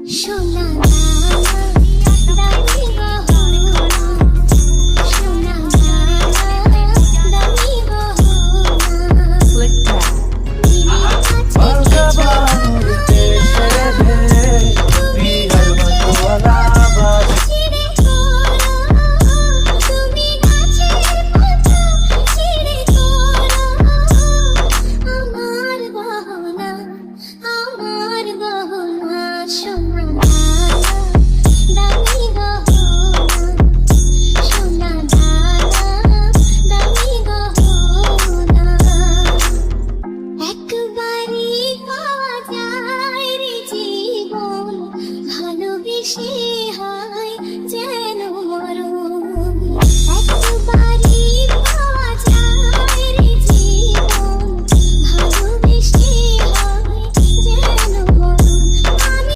সোনা দামি গহনা, সোনা দামি গহনা। তুমি গাছের পাতা ছিঁড়ে তোলো, আমার গহনা, আমার গহনা, সোনা দামি গহনা, সোনা দামি গহনা। একবারই পাওয়া যায় রে জীবন, ভালোবেসে হয়।